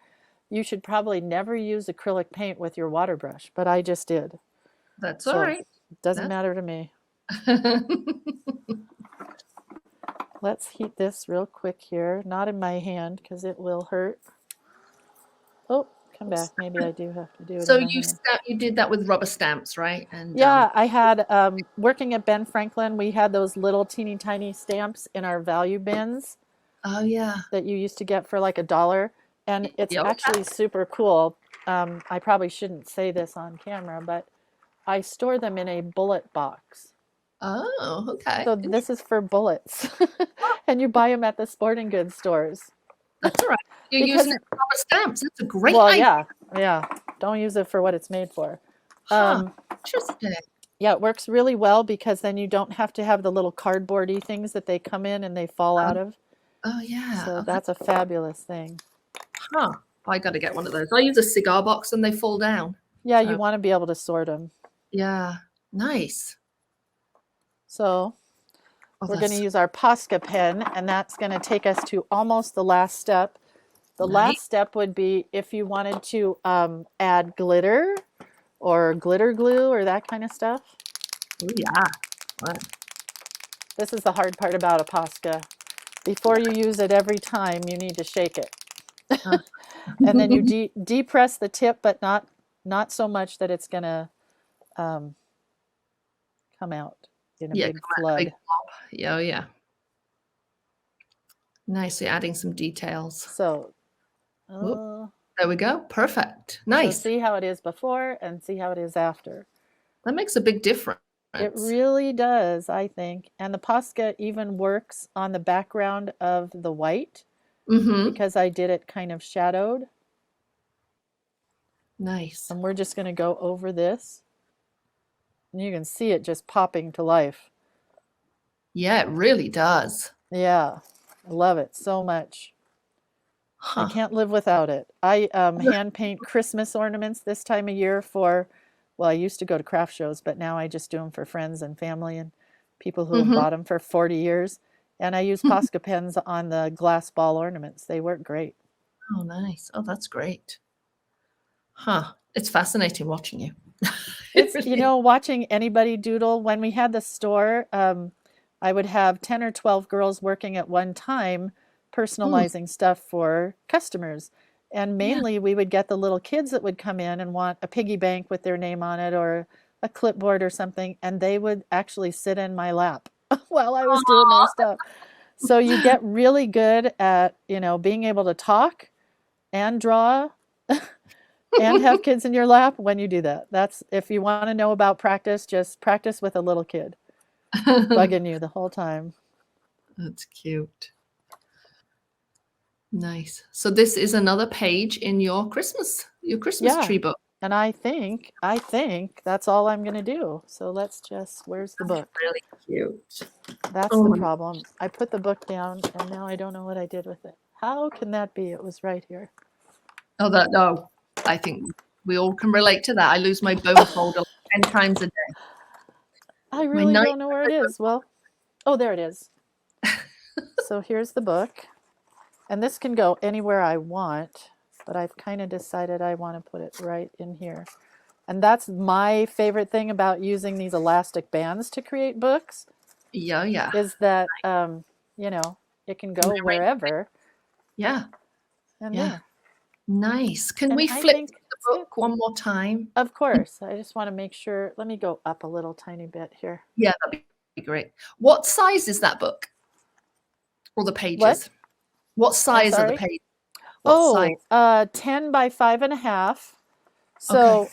you should probably never use acrylic paint with your water brush, but I just did. That's all right. Doesn't matter to me. let's heat this real quick here. Not in my hand because it will hurt. Oh, come back. Maybe I do have to do it So in my hand. you did that with rubber stamps, right? And Yeah, I had, working at Ben Franklin, we had those little teeny tiny stamps in our value bins oh yeah. that you used to get for like $1. And it's Yep. actually super cool. I probably shouldn't say this on camera, but I store them in a bullet box. Oh, okay. So this is for bullets. And you buy them at the sporting goods stores. That's all right. You're Because, using it for rubber stamps. That's a great well, idea. yeah. Don't use it for what it's made for. Huh. Interesting. Yeah, it works really well because then you don't have to have the little cardboardy things that they come in and they fall out of. Oh yeah. So Oh, that's a fabulous thing. huh. I got to get one of those. I use a cigar box and they fall down. Yeah, So, you want to be able to sort them. yeah. Nice. So Oh, we're going to use our Posca pen, and that's going to take us to almost the last step. The nice. last step would be if you wanted to add glitter or glitter glue or that kind of stuff. Oh yeah. Wow. This is the hard part about a Posca. Before you use it every time, you need to shake it. And then you depress the tip, but not so much that it's going to come out in a big flood. Big blob. Yeah, oh, yeah. Nicely adding some details. So there we go. Perfect. Nice. So see how it is before and see how it is after. That makes a big difference. It really does, I think. And the Posca even works on the background of the white because I did it kind of shadowed. Nice. And we're just going to go over this. And you can see it just popping to life. Yeah, it really does. Yeah, I love it so much. Huh. I can't live without it. I hand paint Christmas ornaments this time of year for, well, I used to go to craft shows, but now I just do them for friends and family and people who have bought them for 40 years. And I use Posca pens on the glass ball ornaments. They work great. Oh, nice. Oh, that's great. Huh. It's fascinating watching you. It's, you know, watching anybody doodle. When we had the store, I would have 10 or 12 girls working at one time, personalizing stuff for customers. And mainly we would get the little kids that would come in and want a piggy bank with their name on it or a clipboard or something. And they would actually sit in my lap while I was doing their stuff. So you get really good at, you know, being able to talk and draw and have kids in your lap when you do that. That's, if you want to know about practice, just practice with a little kid bugging you the whole time. That's cute. Nice. So this is another page in your Christmas tree book. And I think that's all I'm going to do. So let's just, where's the book? Really cute. That's the problem. I put the book down and now I don't know what I did with it. How can that be? It was right here. Oh, I think we all can relate to that. I lose my bone folder 10 times a day. I really don't know where it is. Well, oh, there it is. So here's the book. And this can go anywhere I want, but I've kind of decided I want to put it right in here. And that's my favorite thing about using these elastic bands to create books. Yeah. Is that, you know, it can go wherever. Yeah. And there. Nice. Can we flip the book one more time? Of course. I just want to make sure. Let me go up a little tiny bit here. Yeah, that'd be great. What size is that book? Or the pages? What size are the pages? Oh, 10 by 5.5. So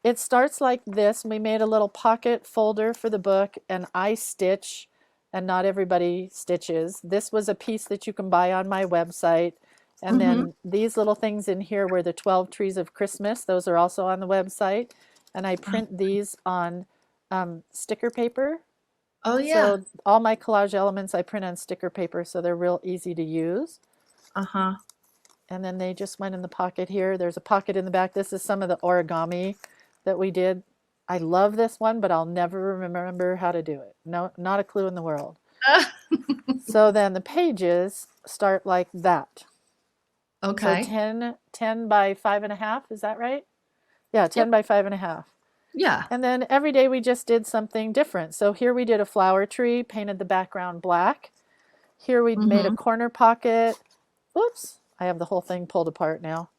it starts like this. We made a little pocket folder for the book, and I stitch, and not everybody stitches. This was a piece that you can buy on my website. And then these little things in here were the 12 Trees of Christmas. Those are also on the website. And I print these on sticker paper. Oh, yeah. So all my collage elements I print on sticker paper, so they're real easy to use. And then they just went in the pocket here. There's a pocket in the back. This is some of the origami that we did. I love this one, but I'll never remember how to do it. No, not a clue in the world. So then the pages start like that. Okay. So 10 by 5.5, is that right? Yeah, 10 by 5.5. Yeah. And then every day we just did something different. So here we did a flower tree, painted the background black. Here we made a corner pocket. Oops, I have the whole thing pulled apart now.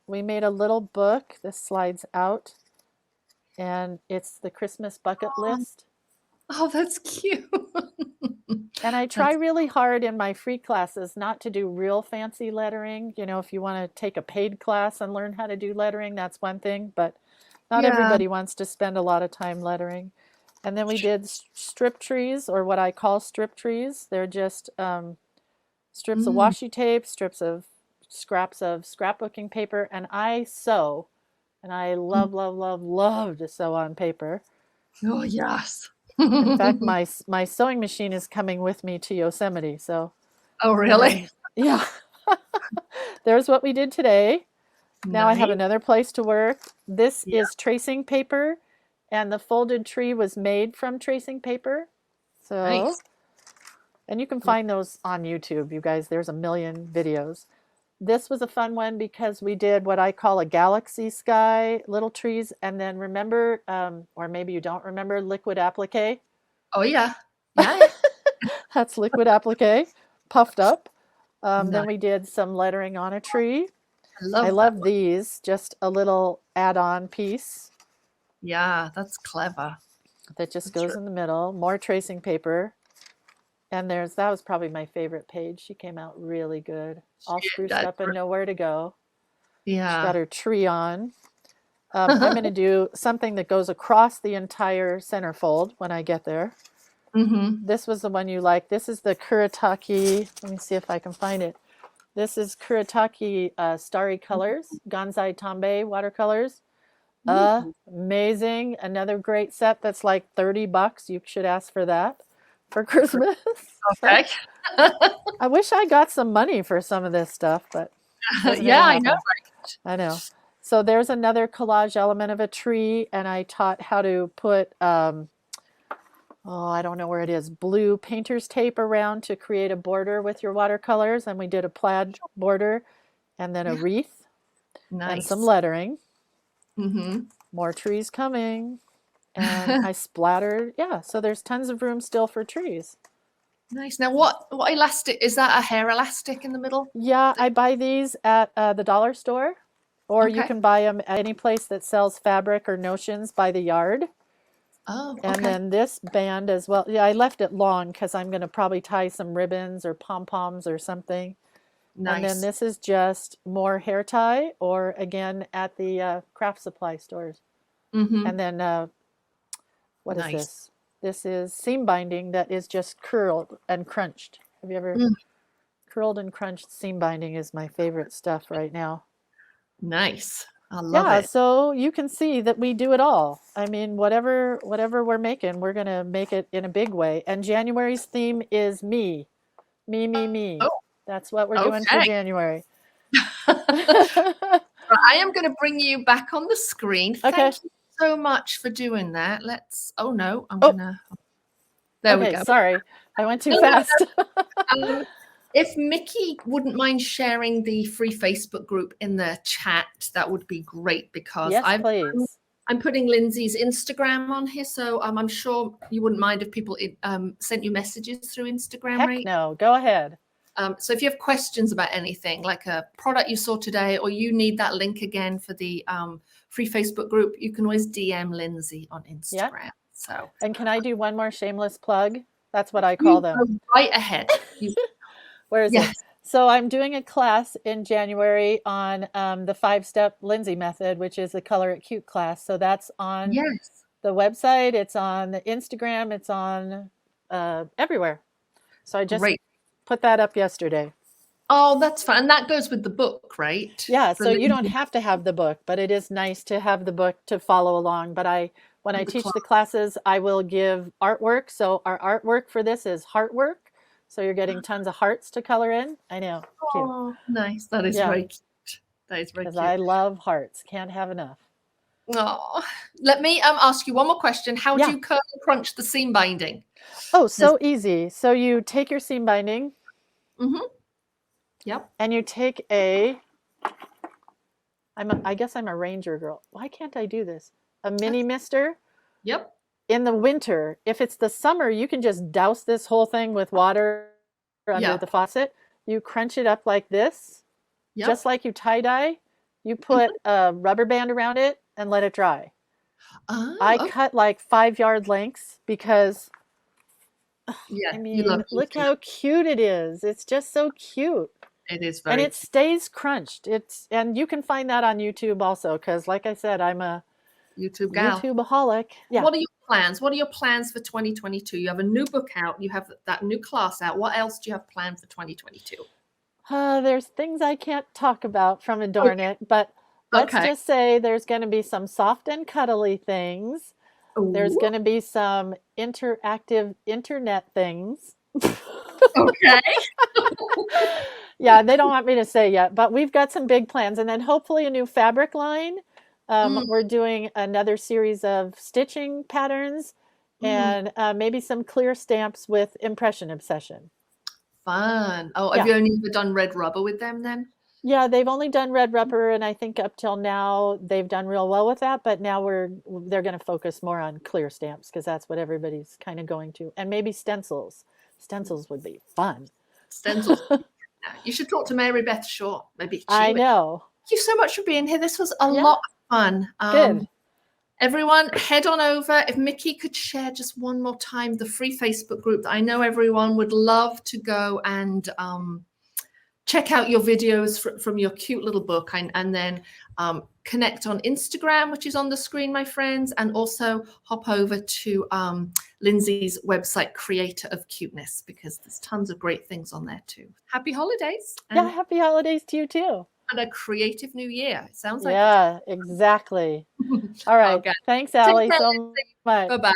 We made a little book. This slides out, and it's the Christmas bucket list. Oh, that's cute. And I try really hard in my free classes not to do real fancy lettering. You know, if you want to take a paid class and learn how to do lettering, that's one thing, but not everybody wants to spend a lot of time lettering. And then we did strip trees, or what I call strip trees. They're just strips of washi tape, strips of scraps of scrapbooking paper, and I sew. And I love, love, love, love to sew on paper. Oh, yes. In fact, my sewing machine is coming with me to Yosemite. So. Oh, really? Yeah. There's what we did today. Now I have another place to work. This is tracing paper, and the folded tree was made from tracing paper. So, and you can find those on YouTube, you guys. There's a million videos. This was a fun one because we did what I call a galaxy sky, little trees, and then remember, or maybe you don't remember, liquid applique. Oh, yeah. Yeah. That's liquid applique, puffed up. Then we did some lettering on a tree. I love these, just a little add-on piece. Yeah, that's clever. That just goes in the middle. More tracing paper. And that was probably my favorite page. She came out really good. All spruced up and nowhere to go. Yeah. She's got her tree on. I'm going to do something that goes across the entire centerfold when I get there. This was the one you liked. This is the Kuretake. Let me see if I can find it. This is Kuretake Starry Colors, Gansai Tambe watercolors. Amazing. Another great set that's like $30. You should ask for that for Christmas. Okay. I wish I got some money for some of this stuff, but yeah, I know. Right? I know. So there's another collage element of a tree, and I taught how to put I don't know where it is, blue painter's tape around to create a border with your watercolors. And we did a plaid border and then a wreath and some lettering. More trees coming. And I splattered. Yeah, so there's tons of room still for trees. Nice. Now, what elastic, is that a hair elastic in the middle? Yeah, I buy these at the dollar store, or you can buy them at any place that sells fabric or notions by the yard. Oh, and then this band as well. Yeah, I left it long because I'm going to probably tie some ribbons or pom-poms or something. Nice. And then this is just more hair tie, or again at the craft supply stores. And then what is this? This is seam binding that is just curled and crunched. Have you ever curled and crunched seam binding? Is my favorite stuff right now. Nice. I love it. So you can see that we do it all. I mean, whatever we're making, we're going to make it in a big way. And January's theme is me. Me, me, me. Oh. That's what we're doing for January. I am going to bring you back on the screen. Thank you so much for doing that. I'm going to, there we go. Sorry, I went too fast. If Mickey wouldn't mind sharing the free Facebook group in the chat, that would be great, because I'm putting Lindsay's Instagram on here, so I'm sure you wouldn't mind if people sent you messages through Instagram, Heck right? No, go ahead. So if you have questions about anything, like a product you saw today, or you need that link again for the free Facebook group, you can always DM Lindsay on Instagram. Yeah. So, and can I do one more shameless plug? That's what I call them. Go right ahead. Where is it? So I'm doing a class in January on the 5-step Lindsay method, which is the Color It Cute class. So that's on the website. It's on the Instagram. It's on everywhere. So I just put that up yesterday. Oh, that's fun. And that goes with the book, right? Yeah. So you don't have to have the book, but it is nice to have the book to follow along. But when I teach the classes, I will give artwork. So our artwork for this is heartwork. So you're getting tons of hearts to color in. I know. Oh, nice. That is very cute. That is very cute. I love hearts. Can't have enough. Oh, let me ask you one more question. How do you curl and crunch the seam binding? Oh, so easy. So you take your seam binding. Yep. And you take I guess I'm a ranger girl. Why can't I do this? A mini mister. Yep. In the winter, if it's the summer, you can just douse this whole thing with water under Yeah. the faucet. You crunch it up like this, Yep. just like you tie dye. You put a rubber band around it and let it dry. Oh, I okay. cut like 5-yard lengths because, Yeah, I you love mean, look using how cute it is. It's just so cute. it. It is And very it cute. stays crunched. And you can find that on YouTube also, because like I said, I'm a YouTube gal. YouTubeaholic. Yeah. What are your plans? What are your plans for 2022? You have a new book out. You have that new class out. What else do you have planned for 2022? There's things I can't talk about from ADORNit, but let's Okay. just say there's going to be some soft and cuddly things. There's Ooh, going to be some interactive internet things. okay. Yeah, they don't want me to say yet, but we've got some big plans. And then hopefully a new fabric line. Mm, We're doing another series of stitching patterns mm, and maybe some clear stamps with impression obsession. fun. Oh, have Yeah. you only ever done red rubber with them then? Yeah, they've only done red rubber, and I think up till now they've done real well with that. But now they're going to focus more on clear stamps because that's what everybody's kind of going to, and maybe stencils. Stencils would be fun. Stencils. You should talk to Mary Beth Shaw. Maybe she I would. know. Thank you so much for being here. This was a Yeah, lot of fun. good. Everyone, head on over. If Mickey could share just one more time the free Facebook group that I know everyone would love to go and check out your videos from your cute little book, and then connect on Instagram, which is on the screen, my friends, and also hop over to Lindsay's website, Creator of Cuteness, because there's tons of great things on there too. Happy holidays Yeah, happy holidays to you too. and a creative new year. It sounds like Yeah, exactly. All right. okay. Thanks, Take Allie, care. so much. Bye bye.